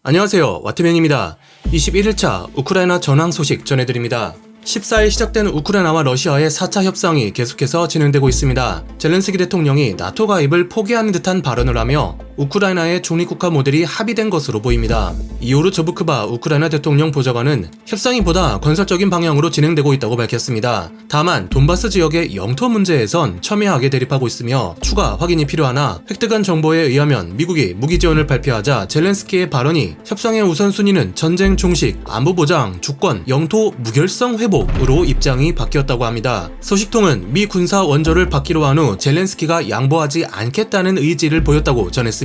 안녕하세요, 와트맨입니다. 21일차 우크라이나 전황 소식 전해드립니다. 14일 시작된 우크라이나와 러시아의 4차 협상이 계속해서 진행되고 있습니다. 젤렌스키 대통령이 나토 가입을 포기하는 듯한 발언을 하며 우크라이나의 중립국가 모델이 합의된 것으로 보입니다. 이오르 저부크바 우크라이나 대통령 보좌관은 협상이 보다 건설적인 방향으로 진행되고 있다고 밝혔습니다. 다만 돈바스 지역의 영토 문제에선 첨예하게 대립하고 있으며 추가 확인이 필요하나 획득한 정보에 의하면 미국이 무기 지원을 발표하자 젤렌스키의 발언이 협상의 우선순위는 전쟁 종식, 안보 보장, 주권, 영토 무결성 회복으로 입장이 바뀌었다고 합니다. 소식통은 미 군사 원조를 받기로 한 후 젤렌스키가 양보하지 않겠다는 의지를 보였다고 전했습니다.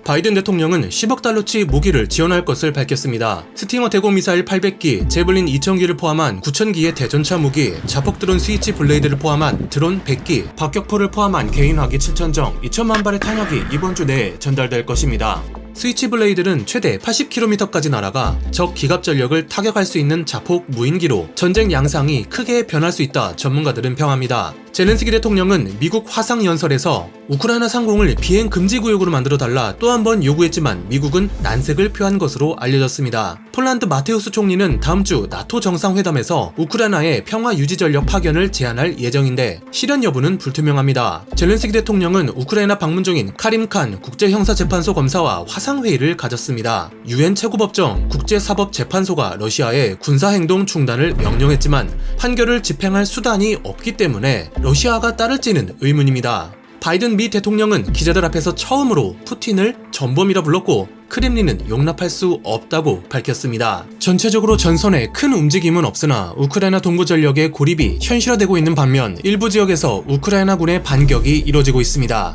바이든 대통령은 10억 달러치 무기를 지원할 것을 밝혔습니다. 스팅어 대공 미사일 800기, 제블린 2000기를 포함한 9000기의 대전차 무기, 자폭 드론 스위치 블레이드를 포함한 드론 100기, 박격포를 포함한 개인 화기 7000정, 2천만 발의 탄약이 이번 주 내에 전달될 것입니다. 스위치 블레이드는 최대 80km까지 날아가 적 기갑 전력을 타격할 수 있는 자폭 무인기로 전쟁 양상이 크게 변할 수 있다 전문가들은 평합니다. 젤렌스키 대통령은 미국 화상 연설에서 우크라이나 상공을 비행 금지 구역으로 만들어 달라 또 한 번 요구했지만 미국은 난색을 표한 것으로 알려졌습니다. 폴란드 마테우스 총리는 다음 주 나토 정상회담에서 우크라이나의 평화 유지 전력 파견을 제안할 예정인데 실현 여부는 불투명합니다. 젤렌스키 대통령은 우크라이나 방문 중인 카림 칸 국제형사재판소 검사와 화상회의를 가졌습니다. 유엔 최고법정 국제사법재판소가 러시아의 군사행동 중단을 명령했지만 판결을 집행할 수단이 없기 때문에 러시아가 따를지는 의문입니다. 바이든 미 대통령은 기자들 앞에서 처음으로 푸틴을 전범이라 불렀고 크렘린은 용납할 수 없다고 밝혔습니다. 전체적으로 전선에 큰 움직임은 없으나 우크라이나 동부 전력의 고립이 현실화되고 있는 반면 일부 지역에서 우크라이나군의 반격이 이뤄지고 있습니다.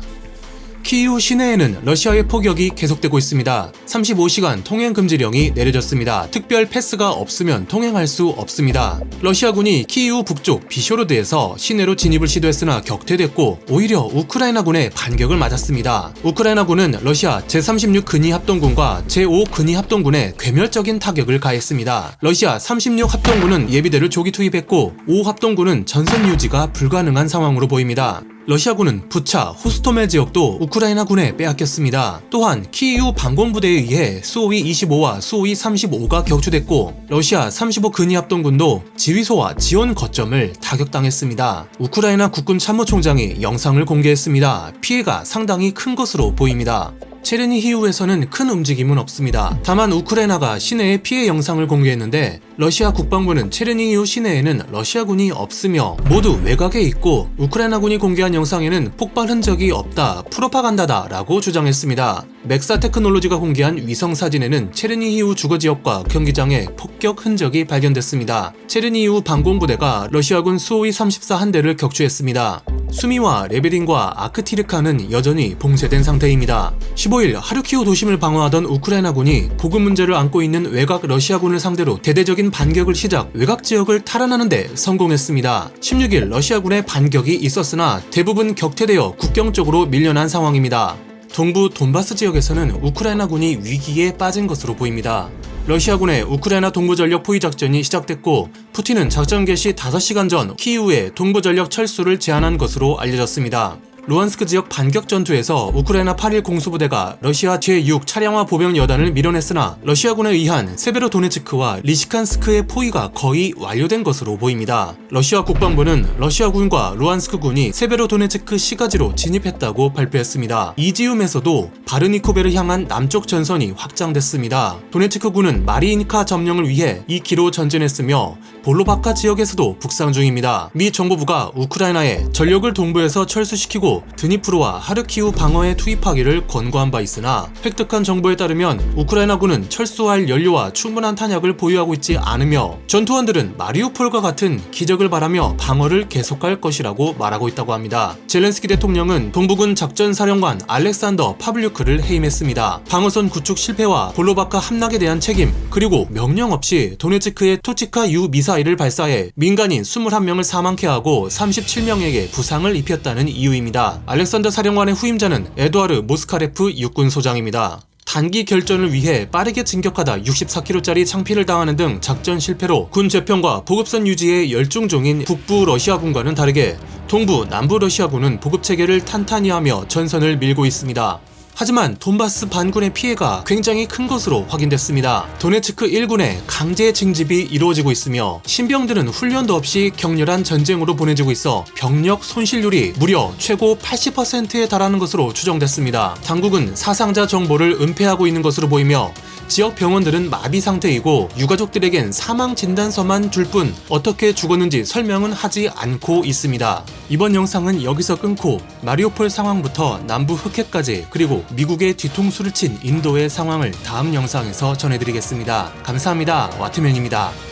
키이우 시내에는 러시아의 포격이 계속되고 있습니다. 35시간 통행 금지령이 내려졌습니다. 특별 패스가 없으면 통행할 수 없습니다. 러시아군이 키이우 북쪽 비쇼로드에서 시내로 진입을 시도했으나 격퇴됐고 오히려 우크라이나군의 반격을 맞았습니다. 우크라이나군은 러시아 제36 근위 합동군과 제5 근위 합동군에 괴멸적인 타격을 가했습니다. 러시아 36 합동군은 예비대를 조기 투입했고 5 합동군은 전선 유지가 불가능한 상황으로 보입니다. 러시아군은 부차, 호스토멜 지역도 우크라이나군에 빼앗겼습니다. 또한 키이우 방공부대에 의해 수호위 25와 수호위 35가 격추됐고 러시아 35 근위합동군도 지휘소와 지원 거점을 타격당했습니다. 우크라이나 국군 참모총장이 영상을 공개했습니다. 피해가 상당히 큰 것으로 보입니다. 체르니히우에서는 큰 움직임은 없습니다. 다만 우크라이나가 시내의 피해 영상을 공개했는데 러시아 국방부는 체르니히우 시내에는 러시아군이 없으며 모두 외곽에 있고 우크라이나군이 공개한 영상에는 폭발 흔적이 없다, 프로파간다다 라고 주장했습니다. 맥사 테크놀로지가 공개한 위성 사진에는 체르니히우 주거지역과 경기장에 폭격 흔적이 발견됐습니다. 체르니히우 방공부대가 러시아군 수호위 34 한 대를 격추했습니다. 수미와 레베린과 아크티르카는 여전히 봉쇄된 상태입니다. 15일 하르키우 도심을 방어하던 우크라이나군이 보급 문제를 안고 있는 외곽 러시아군을 상대로 대대적인 반격을 시작 외곽 지역을 탈환하는 데 성공했습니다. 16일 러시아군의 반격이 있었으나 대부분 격퇴되어 국경 쪽으로 밀려난 상황입니다. 동부 돈바스 지역에서는 우크라이나군이 위기에 빠진 것으로 보입니다. 러시아군의 우크라이나 동부전력 포위 작전이 시작됐고 푸틴은 작전 개시 5시간 전 키이우에 동부전력 철수를 제안한 것으로 알려졌습니다. 루안스크 지역 반격 전투에서 우크라이나 8일 공수부대가 러시아 제6 차량화 보병 여단을 밀어냈으나 러시아군에 의한 세베로도네츠크와 리시칸스크의 포위가 거의 완료된 것으로 보입니다. 러시아 국방부는 러시아군과 루안스크군이 세베로도네츠크 시가지로 진입했다고 발표했습니다. 이지움에서도 바르니코베를 향한 남쪽 전선이 확장됐습니다. 도네츠크군은 마리인카 점령을 위해 2km 전진했으며 볼로바카 지역에서도 북상 중입니다. 미 정보부가 우크라이나에 전력을 동부에서 철수시키고 드니프로와 하르키우 방어에 투입하기를 권고한 바 있으나 획득한 정보에 따르면 우크라이나군은 철수할 연료와 충분한 탄약을 보유하고 있지 않으며 전투원들은 마리우폴과 같은 기적을 바라며 방어를 계속할 것이라고 말하고 있다고 합니다. 젤렌스키 대통령은 동부군 작전사령관 알렉산더 파블류크를 해임했습니다. 방어선 구축 실패와 볼로바카 함락에 대한 책임 그리고 명령 없이 도네츠크의 토치카 U 미사일을 발사해 민간인 21명을 사망케 하고 37명에게 부상을 입혔다는 이유입니다. 알렉산더 사령관의 후임자는 에드와르 모스카레프 육군소장입니다. 단기 결전을 위해 빠르게 진격하다 64km짜리 창피를 당하는 등 작전 실패로 군 재편과 보급선 유지에 열중 중인 북부 러시아군과는 다르게 동부, 남부 러시아군은 보급 체계를 탄탄히 하며 전선을 밀고 있습니다. 하지만 돈바스 반군의 피해가 굉장히 큰 것으로 확인됐습니다. 도네츠크 1군의 강제 징집이 이루어지고 있으며 신병들은 훈련도 없이 격렬한 전쟁으로 보내지고 있어 병력 손실률이 무려 최고 80%에 달하는 것으로 추정됐습니다. 당국은 사상자 정보를 은폐하고 있는 것으로 보이며 지역 병원들은 마비 상태이고 유가족들에겐 사망 진단서만 줄 뿐 어떻게 죽었는지 설명은 하지 않고 있습니다. 이번 영상은 여기서 끊고 마리우폴 상황부터 남부 흑해까지 그리고 미국의 뒤통수를 친 인도의 상황을 다음 영상에서 전해드리겠습니다. 감사합니다. 와트맨입니다.